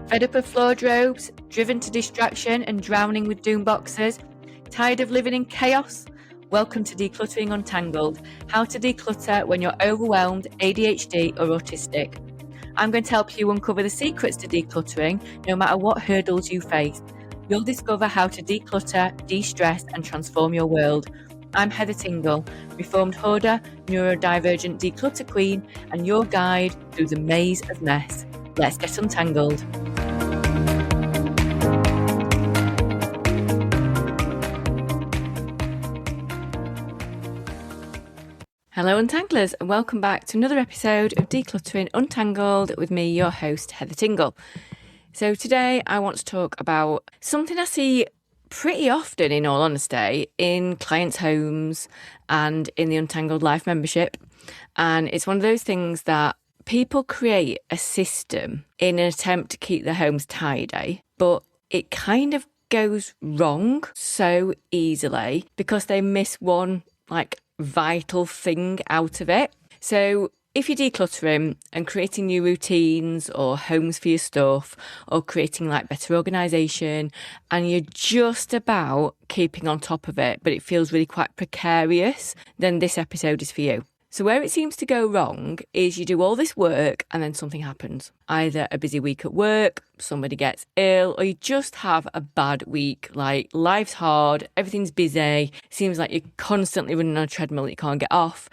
Fed up of floor robes, driven to distraction and drowning with doom boxes? Tired of living in chaos? Welcome to Decluttering Untangled, how to declutter when you're overwhelmed, ADHD or autistic. I'm going to help you uncover the secrets to decluttering no matter what hurdles you face. You'll discover how to declutter, de-stress and transform your world. I'm Heather Tingle, reformed hoarder, neurodivergent declutter queen and your guide through the maze of mess. Let's get untangled. Hello Untanglers and welcome back to another episode of Decluttering Untangled with me, your host Heather Tingle. So today I want to talk about something I see pretty often, in all honesty, in clients' homes and in the Untangled Life membership. And it's one of those things that people create a system in an attempt to keep their homes tidy, but it kind of goes wrong so easily because they miss one vital thing out of it. So if you're decluttering and creating new routines or homes for your stuff or creating better organisation and you're just about keeping on top of it, but it feels really quite precarious, then this episode is for you. So where it seems to go wrong is you do all this work and then something happens. Either a busy week at work, somebody gets ill, or you just have a bad week. Life's hard, everything's busy, seems like you're constantly running on a treadmill that you can't get off.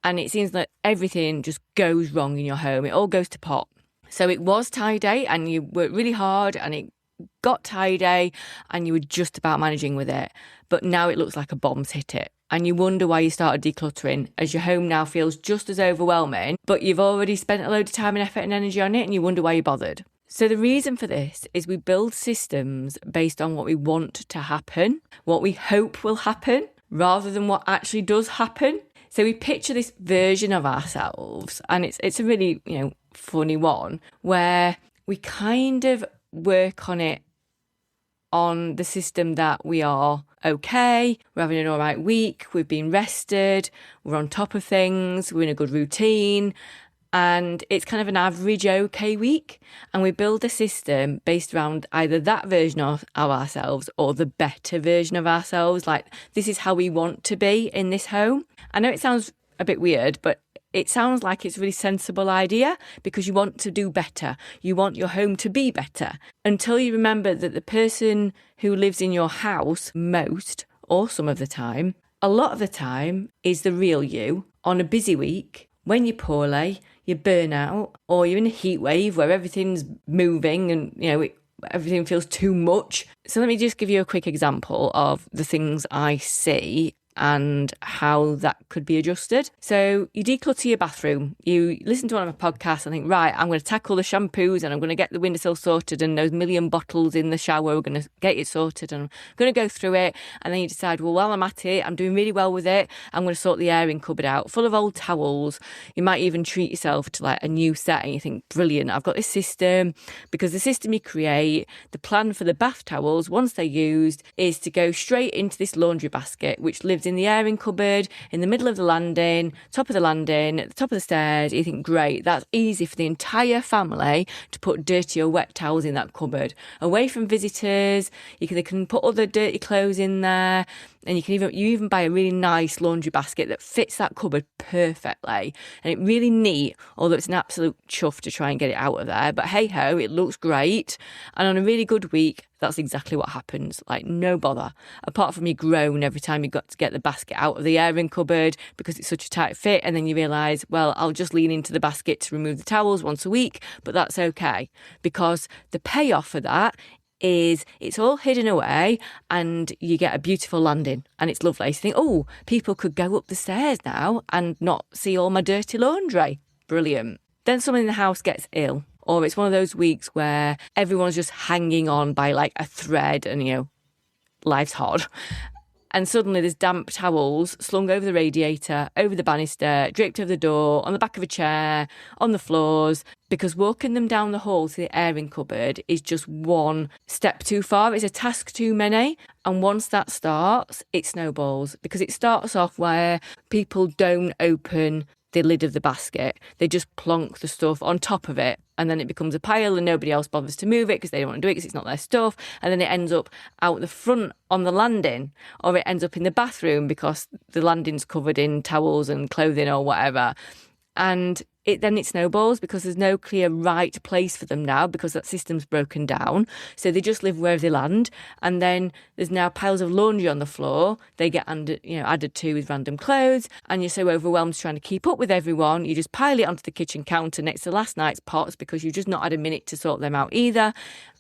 And it seems like everything just goes wrong in your home. It all goes to pot. So it was tidy and you worked really hard and it got tidy and you were just about managing with it. But now it looks like a bomb's hit it. And you wonder why you started decluttering, as your home now feels just as overwhelming, but you've already spent a load of time and effort and energy on it and you wonder why you bothered. So the reason for this is we build systems based on what we want to happen, what we hope will happen, rather than what actually does happen. So we picture this version of ourselves, and it's a really, funny one, where we kind of work on it on the system that we are okay, we're having an all right week, we've been rested, we're on top of things, we're in a good routine, and it's kind of an average okay week. And we build a system based around either that version of ourselves or the better version of ourselves. This is how we want to be in this home. I know it sounds a bit weird, but it sounds like it's a really sensible idea because you want to do better. You want your home to be better until you remember that the person who lives in your house most or some of the time, a lot of the time, is the real you on a busy week when you're poorly, you burn out, or you're in a heat wave where everything's moving and, everything feels too much. So let me just give you a quick example of the things I see and how that could be adjusted. So you declutter your bathroom, you listen to one of my podcasts and think, right, I'm going to tackle the shampoos and I'm going to get the windowsill sorted and those million bottles in the shower, we're going to get it sorted and I'm going to go through it. And then you decide, well, while I'm at it, I'm doing really well with it, I'm going to sort the airing cupboard out full of old towels. You might even treat yourself to a new set and you think, brilliant, I've got this system. Because the system you create, the plan for the bath towels, once they're used, is to go straight into this laundry basket, which lives in the airing cupboard, in the middle of the landing, top of the landing, at the top of the stairs. You think, great, that's easy for the entire family to put dirty or wet towels in that cupboard. Away from visitors, they can put other dirty clothes in there, and you even buy a really nice laundry basket that fits that cupboard perfectly. And it's really neat, although it's an absolute chuff to try and get it out of there. But hey ho, it looks great. And on a really good week, that's exactly what happens. No bother. Apart from you groan every time you got to get the basket out of the airing cupboard because it's such a tight fit. And then you realise, well, I'll just lean into the basket to remove the towels once a week. But that's okay, because the payoff for that is it's all hidden away and you get a beautiful landing and it's lovely. So you think, oh, people could go up the stairs now and not see all my dirty laundry. Brilliant. Then someone in the house gets ill, or it's one of those weeks where everyone's just hanging on by a thread and, life's hard. And suddenly there's damp towels slung over the radiator, over the banister, draped over the door, on the back of a chair, on the floors, because walking them down the hall to the airing cupboard is just one step too far. It's a task too many. And once that starts, it snowballs, because it starts off where people don't open the lid of the basket. They just plonk the stuff on top of it, and then it becomes a pile and nobody else bothers to move it because they don't want to do it because it's not their stuff. And then it ends up out the front on the landing, or it ends up in the bathroom because the landing's covered in towels and clothing or whatever. And it snowballs because there's no clear right place for them now because that system's broken down. So they just live wherever they land. And then there's now piles of laundry on the floor. They get added to with random clothes. And you're so overwhelmed trying to keep up with everyone. You just pile it onto the kitchen counter next to last night's pots because you've just not had a minute to sort them out either.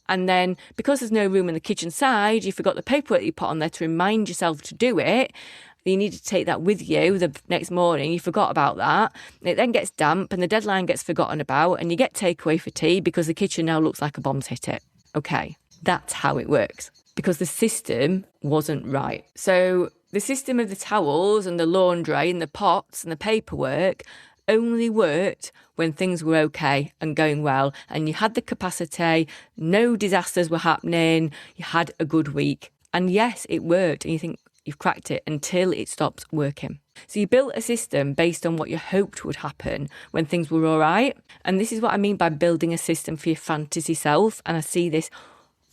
And then because there's no room in the kitchen side, you forgot the paperwork that you put on there to remind yourself to do it. You need to take that with you the next morning. You forgot about that. It then gets damp and the deadline gets forgotten about and you get takeaway for tea because the kitchen now looks like a bomb's hit it. Okay, that's how it works because the system wasn't right. So the system of the towels and the laundry and the pots and the paperwork only worked when things were okay and going well and you had the capacity, no disasters were happening, you had a good week. And yes, it worked. And you think, you've cracked it until it stops working. So you built a system based on what you hoped would happen when things were all right. And this is what I mean by building a system for your fantasy self. And I see this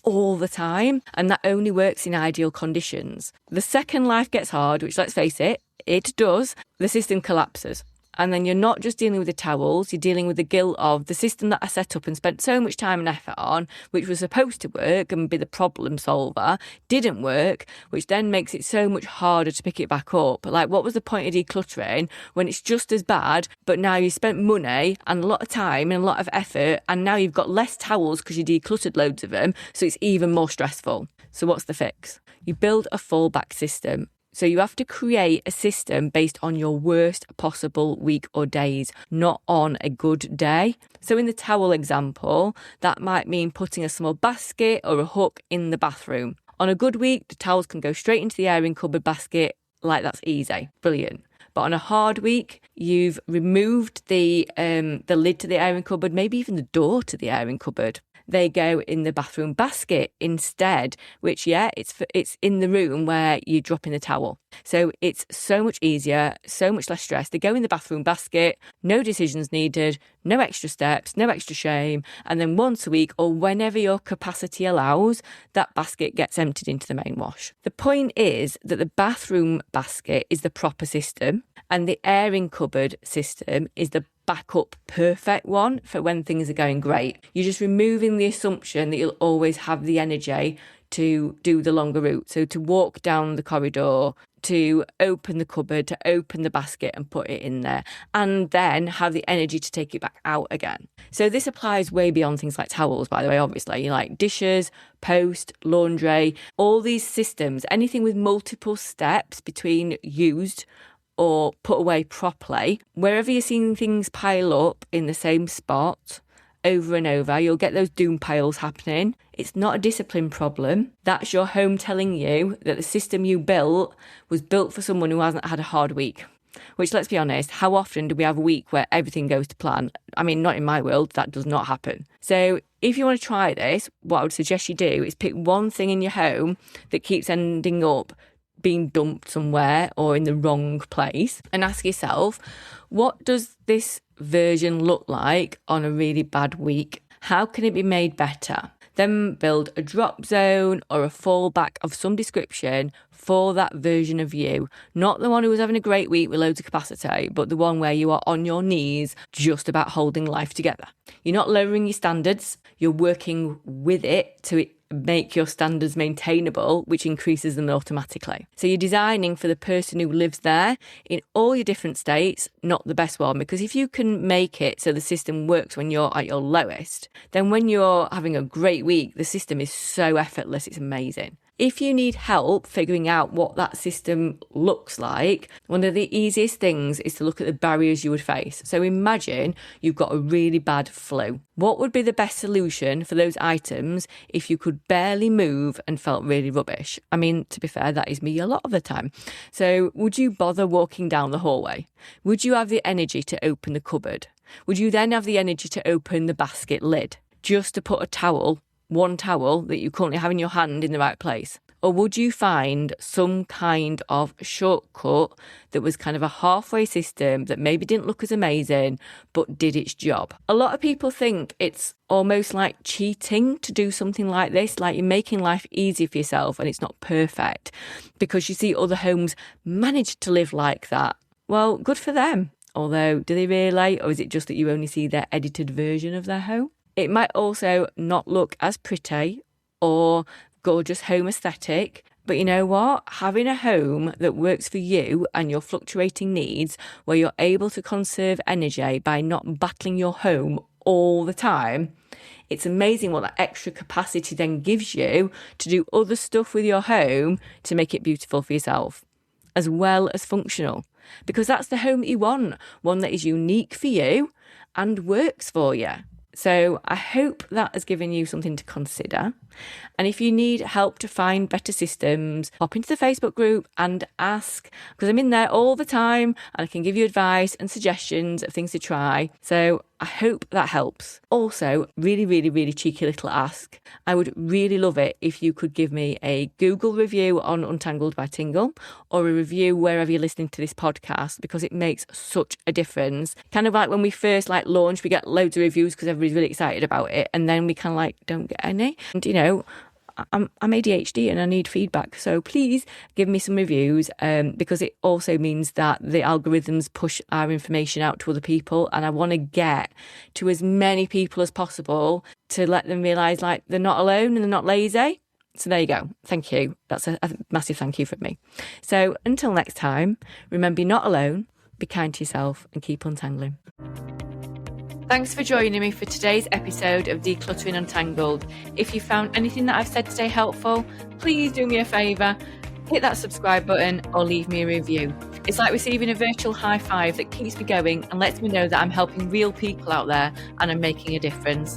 all the time. And that only works in ideal conditions. The second life gets hard, which let's face it, it does, the system collapses. And then you're not just dealing with the towels, you're dealing with the guilt of the system that I set up and spent so much time and effort on, which was supposed to work and be the problem solver, didn't work, which then makes it so much harder to pick it back up. Like, what was the point of decluttering when it's just as bad, but now you spent money and a lot of time and a lot of effort, and now you've got less towels because you decluttered loads of them, so it's even more stressful. So what's the fix? You build a fallback system. So you have to create a system based on your worst possible week or days, not on a good day. So in the towel example, that might mean putting a small basket or a hook in the bathroom. On a good week, the towels can go straight into the airing cupboard basket. Like, that's easy. Brilliant. But on a hard week, you've removed the lid to the airing cupboard, maybe even the door to the airing cupboard. They go in the bathroom basket instead, which, it's in the room where you drop in the towel. So it's so much easier, so much less stress. They go in the bathroom basket, no decisions needed, no extra steps, no extra shame. And then once a week or whenever your capacity allows, that basket gets emptied into the main wash. The point is that the bathroom basket is the proper system and the airing cupboard system is the backup perfect one for when things are going great. You're just removing the assumption that you'll always have the energy to do the longer route. So to walk down the corridor, to open the cupboard, to open the basket and put it in there, and then have the energy to take it back out again. So this applies way beyond things like towels, by the way, obviously. Like dishes, post, laundry, all these systems, anything with multiple steps between used or put away properly, wherever you're seeing things pile up in the same spot over and over, you'll get those doom piles happening. It's not a discipline problem. That's your home telling you that the system you built was built for someone who hasn't had a hard week. Which, let's be honest, how often do we have a week where everything goes to plan? I mean, not in my world, that does not happen. So if you want to try this, what I would suggest you do is pick one thing in your home that keeps ending up being dumped somewhere or in the wrong place and ask yourself, what does this version look like on a really bad week? How can it be made better? Then build a drop zone or a fallback of some description for that version of you. Not the one who was having a great week with loads of capacity, but the one where you are on your knees just about holding life together. You're not lowering your standards, you're working with it to make your standards maintainable, which increases them automatically. So you're designing for the person who lives there in all your different states, not the best one. Because if you can make it so the system works when you're at your lowest, then when you're having a great week, the system is so effortless, it's amazing. If you need help figuring out what that system looks like, one of the easiest things is to look at the barriers you would face. So imagine you've got a really bad flu. What would be the best solution for those items if you could barely move and felt really rubbish? I mean, to be fair, that is me a lot of the time. So would you bother walking down the hallway? Would you have the energy to open the cupboard? Would you then have the energy to open the basket lid just to put one towel that you currently have in your hand in the right place? Or would you find some kind of shortcut that was kind of a halfway system that maybe didn't look as amazing, but did its job? A lot of people think it's almost like cheating to do something like this, like you're making life easy for yourself and it's not perfect because you see other homes manage to live like that. Well, good for them. Although, do they really? Or is it just that you only see their edited version of their home? It might also not look as pretty or gorgeous home aesthetic. But you know what? Having a home that works for you and your fluctuating needs, where you're able to conserve energy by not battling your home all the time, it's amazing what that extra capacity then gives you to do other stuff with your home to make it beautiful for yourself, as well as functional. Because that's the home that you want, one that is unique for you and works for you. So I hope that has given you something to consider. And if you need help to find better systems, hop into the Facebook group and ask, because I'm in there all the time and I can give you advice and suggestions of things to try. So I hope that helps. Also, really, really, really cheeky little ask. I would really love it if you could give me a Google review on Untangled by Tingle or a review wherever you're listening to this podcast, because it makes such a difference. Kind of like when we first launched, we get loads of reviews because everybody's really excited about it, and then we kind of don't get any. And you know, I'm ADHD and I need feedback. So please give me some reviews because it also means that the algorithms push our information out to other people. And I want to get to as many people as possible to let them realise they're not alone and they're not lazy. So there you go. Thank you. That's a massive thank you from me. So until next time, remember you're not alone, be kind to yourself and keep untangling. Thanks for joining me for today's episode of Decluttering Untangled. If you found anything that I've said today helpful, please do me a favour, hit that subscribe button or leave me a review. It's like receiving a virtual high five that keeps me going and lets me know that I'm helping real people out there and I'm making a difference.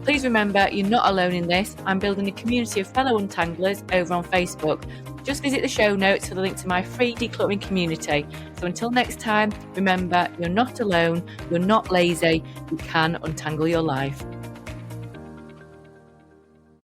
Please remember, you're not alone in this. I'm building a community of fellow untanglers over on Facebook. Just visit the show notes for the link to my free decluttering community. So until next time, remember, you're not alone, you're not lazy, you can untangle your life.